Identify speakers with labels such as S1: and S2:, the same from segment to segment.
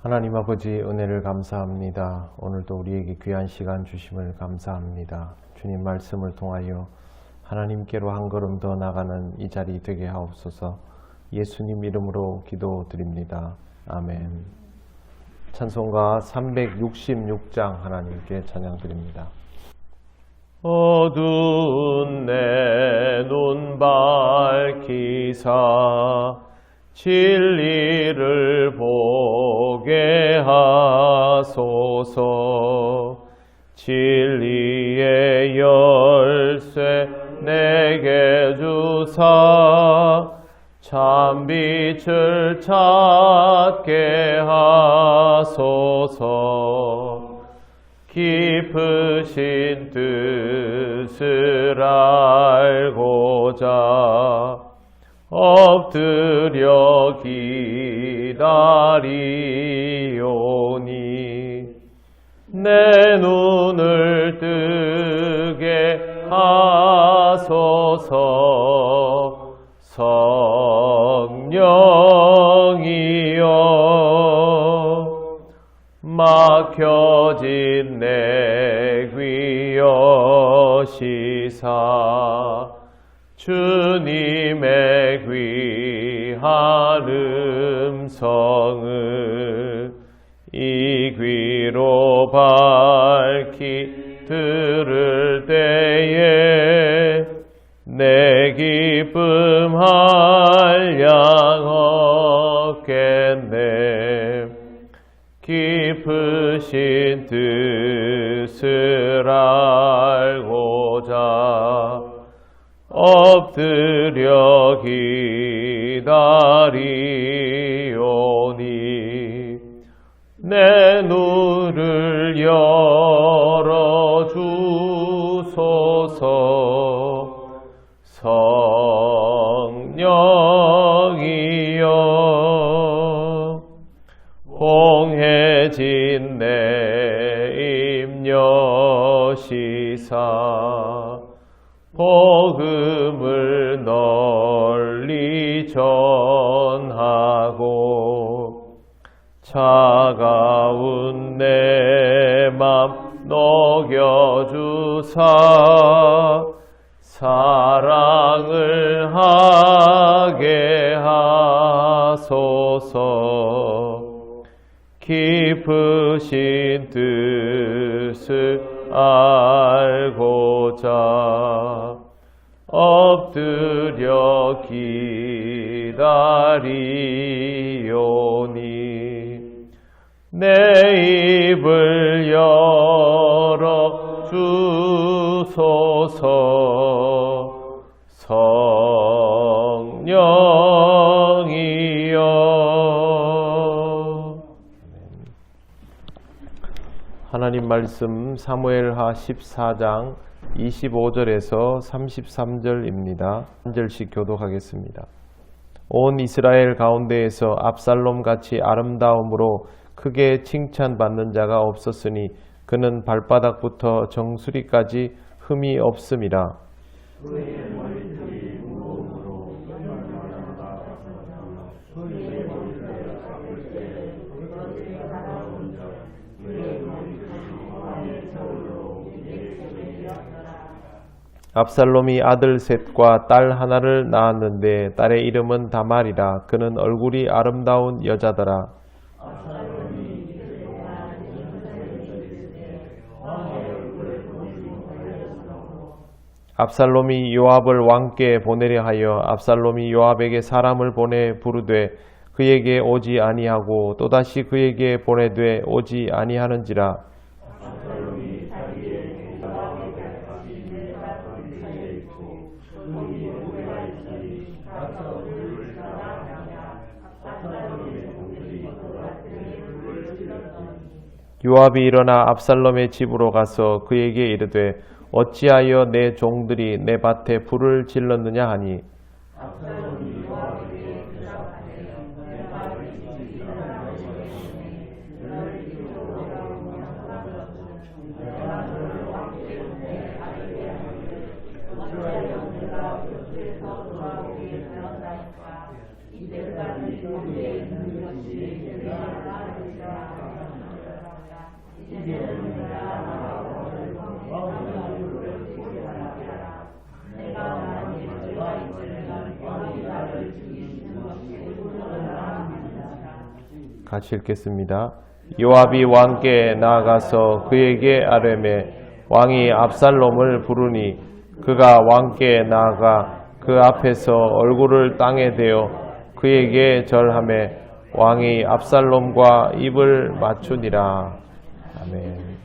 S1: 하나님 아버지 은혜를 감사합니다. 오늘도 우리에게 귀한 시간 주심을 감사합니다. 주님 말씀을 통하여 하나님께로 한 걸음 더 나가는 이 자리 되게 하옵소서. 예수님 이름으로 기도드립니다. 아멘. 찬송가 366장 하나님께 찬양드립니다. 어두운 내 눈 밝히사 진리를 보게 하소서. 진리의 열쇠 내게 주사 참 빛을 찾게 하소서. 깊으신 뜻을 알고자 엎드려 기다리오니 내 눈을 뜨게 하소서. 성령이여 막혀진 내 귀 여시사 주님의 귀한 음성을 이 귀로 밝히 들을 때에 내 기쁨 한량 얻겠네. 깊으신 뜻을 알고자 엎드려 기다리오니 내 눈을 열어주소서. 성령이여 홍해진 내 입여시사 복음을 널리 전하고 차가운 내 맘 녹여주사 사랑을 하게 하소서. 깊으신 뜻을 알고자 엎드려 기다리오니 내 입을 열어 주소서. 성령이여. 하나님 말씀 사무엘하 14장 25절에서 33절입니다. 한 절씩 교독하겠습니다. 온 이스라엘 가운데에서 압살롬 같이 아름다움으로 크게 칭찬받는 자가 없었으니 그는 발바닥부터 정수리까지 흠이 없음이라. 압살롬이 아들 셋과 딸 하나를 낳았는데 딸의 이름은 다말이라. 그는 얼굴이 아름다운 여자더라. 압살롬이 요압을 왕께 보내려 하여 압살롬이 요압에게 사람을 보내 부르되 그에게 오지 아니하고 또다시 그에게 보내되 오지 아니하는지라. 요압이 일어나 압살롬의 집으로 가서 그에게 이르되 어찌하여 내 종들이 내 밭에 불을 질렀느냐 하니 같이 읽겠습니다. 요압이 왕께 나아가서 그에게 아뢰매 왕이 압살롬을 부르니 그가 왕께 나아가 그 앞에서 얼굴을 땅에 대어 그에게 절하매 왕이 압살롬과 입을 맞추니라. 아멘.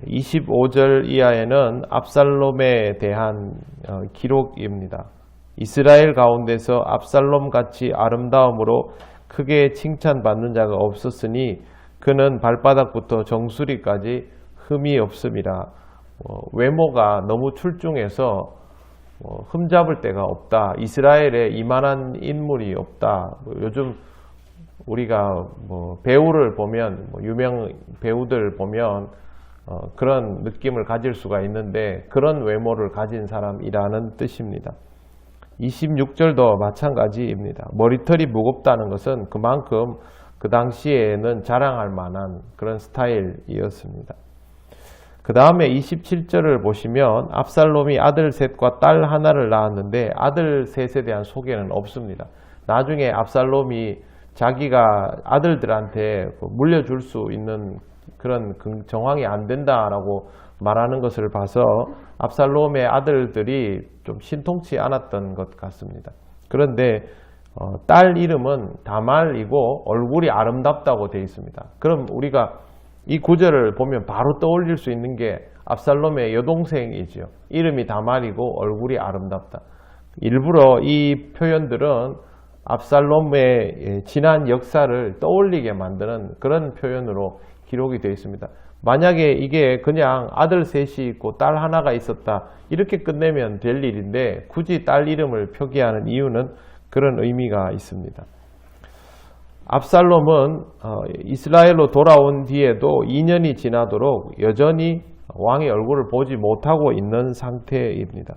S1: 25절 이하에는 압살롬에 대한 기록입니다. 이스라엘 가운데서 압살롬 같이 아름다움으로 크게 칭찬받는 자가 없었으니 그는 발바닥부터 정수리까지 흠이 없음이라. 외모가 너무 출중해서 흠잡을 데가 없다. 이스라엘에 이만한 인물이 없다. 요즘 우리가 배우를 보면 유명 배우들 보면 그런 느낌을 가질 수가 있는데 그런 외모를 가진 사람이라는 뜻입니다. 26절도 마찬가지입니다. 머리털이 무겁다는 것은 그만큼 그 당시에는 자랑할 만한 그런 스타일이었습니다. 그 다음에 27절을 보시면 압살롬이 아들 셋과 딸 하나를 낳았는데 아들 셋에 대한 소개는 없습니다. 나중에 압살롬이 자기가 아들들한테 물려줄 수 있는 그런 정황이 안 된다라고 말하는 것을 봐서 압살롬의 아들들이 좀 신통치 않았던 것 같습니다. 그런데 딸 이름은 다말이고 얼굴이 아름답다고 되어 있습니다. 그럼 우리가 이 구절을 보면 바로 떠올릴 수 있는 게 압살롬의 여동생이죠. 이름이 다말이고 얼굴이 아름답다. 일부러 이 표현들은 압살롬의 지난 역사를 떠올리게 만드는 그런 표현으로 기록이 되어 있습니다. 만약에 이게 그냥 아들 셋이 있고 딸 하나가 있었다 이렇게 끝내면 될 일인데 굳이 딸 이름을 표기하는 이유는 그런 의미가 있습니다. 압살롬은 이스라엘로 돌아온 뒤에도 2년이 지나도록 여전히 왕의 얼굴을 보지 못하고 있는 상태입니다.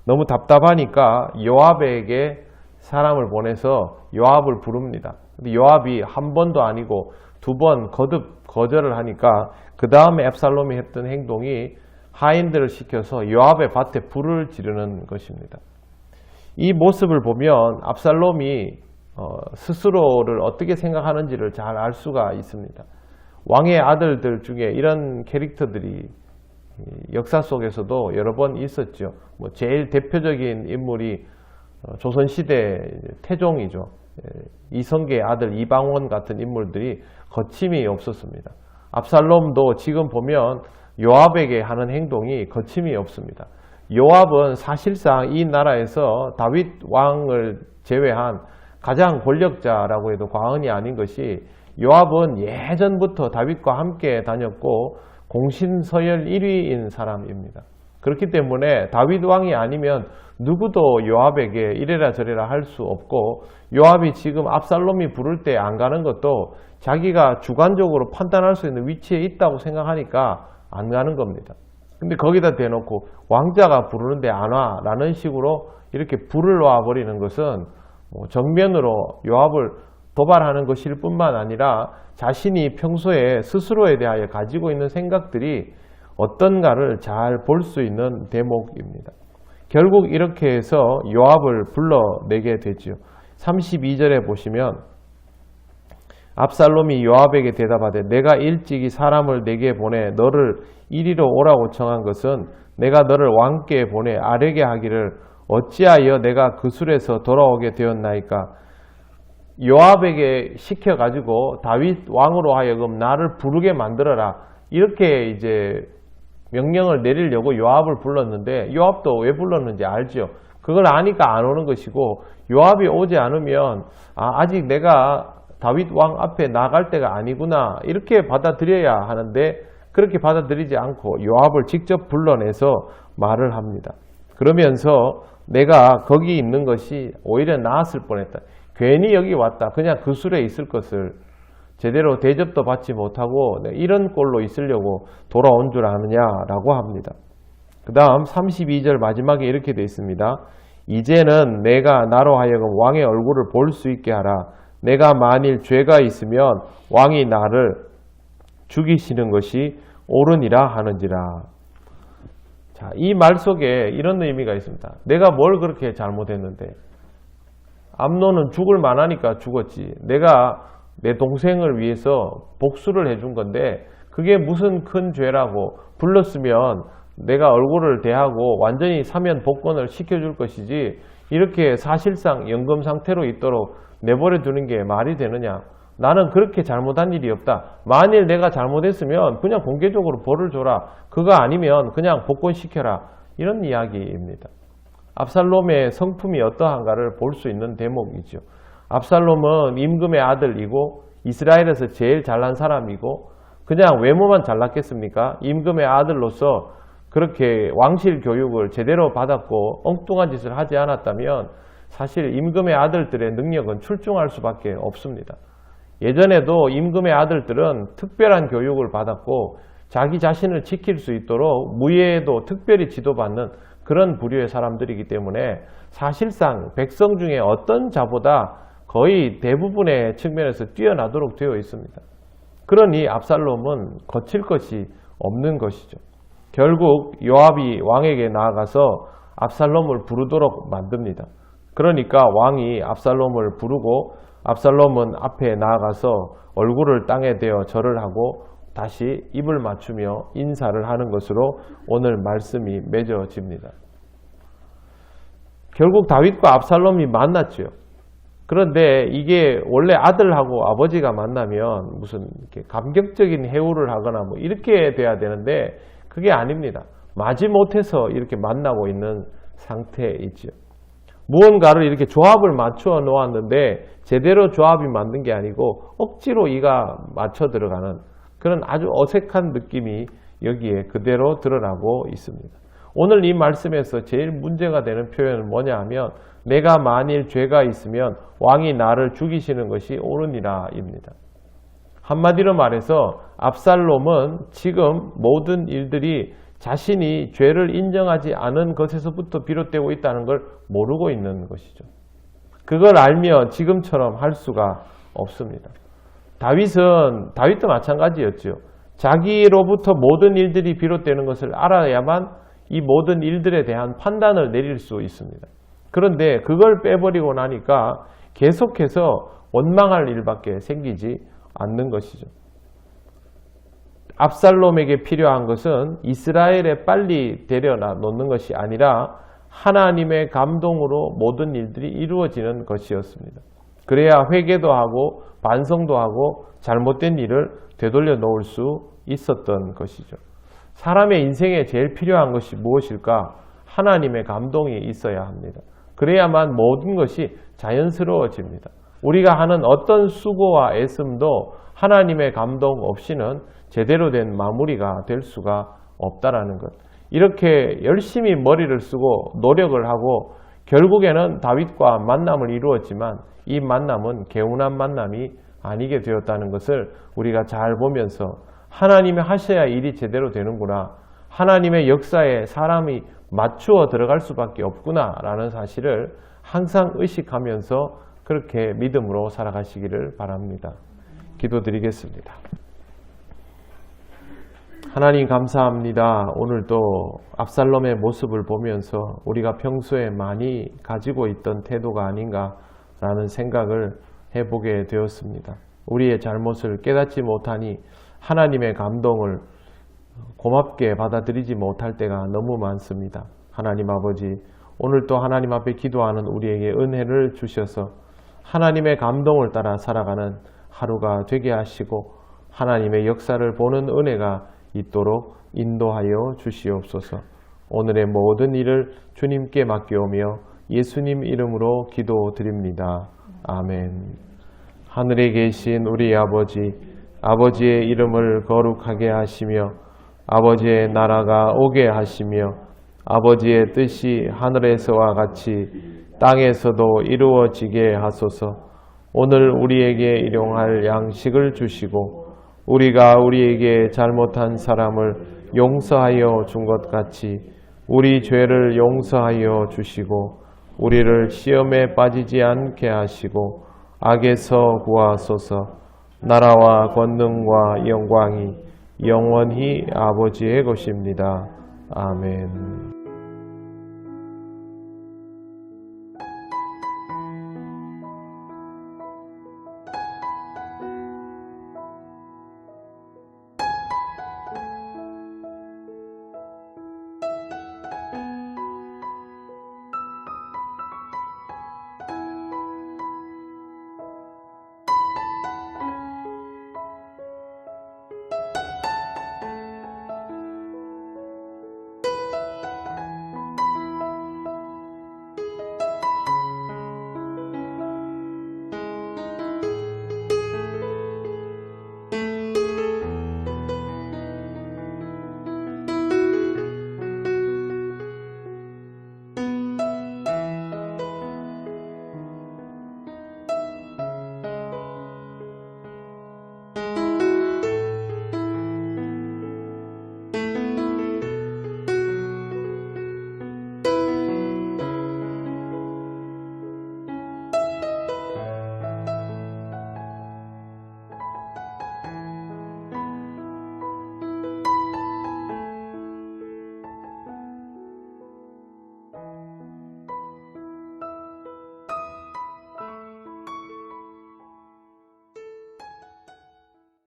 S1: 너무 답답하니까 요압에게 사람을 보내서 요압을 부릅니다. 근데 요압이 한 번도 아니고 두 번 거듭 거절을 하니까 그 다음에 압살롬이 했던 행동이 하인들을 시켜서 요압의 밭에 불을 지르는 것입니다. 이 모습을 보면 압살롬이 스스로를 어떻게 생각하는지를 잘 알 수가 있습니다. 왕의 아들들 중에 이런 캐릭터들이 역사 속에서도 여러 번 있었죠. 제일 대표적인 인물이 조선시대 태종이죠. 이성계의 아들 이방원 같은 인물들이 거침이 없었습니다. 압살롬도 지금 보면 요압에게 하는 행동이 거침이 없습니다. 요압은 사실상 이 나라에서 다윗 왕을 제외한 가장 권력자라고 해도 과언이 아닌 것이 요압은 예전부터 다윗과 함께 다녔고 공신서열 1위인 사람입니다. 그렇기 때문에 다윗 왕이 아니면 누구도 요압에게 이래라 저래라 할 수 없고 요압이 지금 압살롬이 부를 때 안 가는 것도 자기가 주관적으로 판단할 수 있는 위치에 있다고 생각하니까 안 가는 겁니다. 근데 거기다 대놓고 왕자가 부르는데 안 와 라는 식으로 이렇게 불을 놔버리는 것은 정면으로 요압을 도발하는 것일 뿐만 아니라 자신이 평소에 스스로에 대하여 가지고 있는 생각들이 어떤가를 잘 볼 수 있는 대목입니다. 결국 이렇게 해서 요압을 불러내게 되지요. 32절에 보시면 압살롬이 요압에게 대답하되 내가 일찍이 사람을 내게 보내 너를 이리로 오라고 청한 것은 내가 너를 왕께 보내 아뢰게 하기를 어찌하여 내가 그 술에서 돌아오게 되었나이까. 요압에게 시켜가지고 다윗 왕으로 하여금 나를 부르게 만들어라 이렇게 이제 명령을 내리려고 요압을 불렀는데 요압도 왜 불렀는지 알죠. 그걸 아니까 안 오는 것이고 요압이 오지 않으면 아직 내가 다윗 왕 앞에 나갈 때가 아니구나 이렇게 받아들여야 하는데 그렇게 받아들이지 않고 요압을 직접 불러내서 말을 합니다. 그러면서 내가 거기 있는 것이 오히려 나았을 뻔했다. 괜히 여기 왔다. 그냥 그 술에 있을 것을 제대로 대접도 받지 못하고 이런 꼴로 있으려고 돌아온 줄 아느냐라고 합니다. 그 다음 32절 마지막에 이렇게 되어 있습니다. 이제는 내가 나로 하여금 왕의 얼굴을 볼 수 있게 하라. 내가 만일 죄가 있으면 왕이 나를 죽이시는 것이 옳으니라 하는지라. 자, 이 말 속에 이런 의미가 있습니다. 내가 뭘 그렇게 잘못했는데? 암논은 죽을 만하니까 죽었지. 내가 내 동생을 위해서 복수를 해준 건데 그게 무슨 큰 죄라고 불렀으면 내가 얼굴을 대하고 완전히 사면 복권을 시켜줄 것이지, 이렇게 사실상 연금 상태로 있도록 내버려 두는 게 말이 되느냐. 나는 그렇게 잘못한 일이 없다. 만일 내가 잘못했으면 그냥 공개적으로 벌을 줘라. 그거 아니면 그냥 복권시켜라. 이런 이야기입니다. 압살롬의 성품이 어떠한가를 볼 수 있는 대목이죠. 압살롬은 임금의 아들이고 이스라엘에서 제일 잘난 사람이고, 그냥 외모만 잘났겠습니까? 임금의 아들로서 그렇게 왕실 교육을 제대로 받았고 엉뚱한 짓을 하지 않았다면 사실 임금의 아들들의 능력은 출중할 수밖에 없습니다. 예전에도 임금의 아들들은 특별한 교육을 받았고 자기 자신을 지킬 수 있도록 무예에도 특별히 지도받는 그런 부류의 사람들이기 때문에 사실상 백성 중에 어떤 자보다 거의 대부분의 측면에서 뛰어나도록 되어 있습니다. 그러니 압살롬은 거칠 것이 없는 것이죠. 결국 요압이 왕에게 나아가서 압살롬을 부르도록 만듭니다. 그러니까 왕이 압살롬을 부르고 압살롬은 앞에 나아가서 얼굴을 땅에 대어 절을 하고 다시 입을 맞추며 인사를 하는 것으로 오늘 말씀이 맺어집니다. 결국 다윗과 압살롬이 만났죠. 그런데 이게 원래 아들하고 아버지가 만나면 무슨 이렇게 감격적인 해우를 하거나 뭐 이렇게 돼야 되는데 그게 아닙니다. 마지못해서 이렇게 만나고 있는 상태에 있죠. 무언가를 이렇게 조합을 맞추어 놓았는데 제대로 조합이 맞는 게 아니고 억지로 이가 맞춰 들어가는 그런 아주 어색한 느낌이 여기에 그대로 드러나고 있습니다. 오늘 이 말씀에서 제일 문제가 되는 표현은 뭐냐 하면 내가 만일 죄가 있으면 왕이 나를 죽이시는 것이 옳으니라 입니다. 한마디로 말해서 압살롬은 지금 모든 일들이 자신이 죄를 인정하지 않은 것에서부터 비롯되고 있다는 걸 모르고 있는 것이죠. 그걸 알면 지금처럼 할 수가 없습니다. 다윗도 마찬가지였죠. 자기로부터 모든 일들이 비롯되는 것을 알아야만 이 모든 일들에 대한 판단을 내릴 수 있습니다. 그런데 그걸 빼버리고 나니까 계속해서 원망할 일밖에 생기지 않는 것이죠. 압살롬에게 필요한 것은 이스라엘에 빨리 데려다 놓는 것이 아니라 하나님의 감동으로 모든 일들이 이루어지는 것이었습니다. 그래야 회개도 하고 반성도 하고 잘못된 일을 되돌려 놓을 수 있었던 것이죠. 사람의 인생에 제일 필요한 것이 무엇일까? 하나님의 감동이 있어야 합니다. 그래야만 모든 것이 자연스러워집니다. 우리가 하는 어떤 수고와 애씀도 하나님의 감동 없이는 제대로 된 마무리가 될 수가 없다라는 것. 이렇게 열심히 머리를 쓰고 노력을 하고 결국에는 다윗과 만남을 이루었지만 이 만남은 개운한 만남이 아니게 되었다는 것을 우리가 잘 보면서 하나님이 하셔야 일이 제대로 되는구나. 하나님의 역사에 사람이 맞추어 들어갈 수밖에 없구나 라는 사실을 항상 의식하면서 그렇게 믿음으로 살아가시기를 바랍니다. 기도드리겠습니다. 하나님 감사합니다. 오늘도 압살롬의 모습을 보면서 우리가 평소에 많이 가지고 있던 태도가 아닌가라는 생각을 해보게 되었습니다. 우리의 잘못을 깨닫지 못하니 하나님의 감동을 고맙게 받아들이지 못할 때가 너무 많습니다. 하나님 아버지, 오늘 또 하나님 앞에 기도하는 우리에게 은혜를 주셔서 하나님의 감동을 따라 살아가는 하루가 되게 하시고 하나님의 역사를 보는 은혜가 있도록 인도하여 주시옵소서. 오늘의 모든 일을 주님께 맡겨오며 예수님 이름으로 기도드립니다. 아멘. 하늘에 계신 우리 아버지, 아버지의 이름을 거룩하게 하시며 아버지의 나라가 오게 하시며 아버지의 뜻이 하늘에서와 같이 땅에서도 이루어지게 하소서. 오늘 우리에게 일용할 양식을 주시고 우리가 우리에게 잘못한 사람을 용서하여 준 것 같이 우리 죄를 용서하여 주시고 우리를 시험에 빠지지 않게 하시고 악에서 구하소서. 나라와 권능과 영광이 영원히 아버지의 것입니다. 아멘.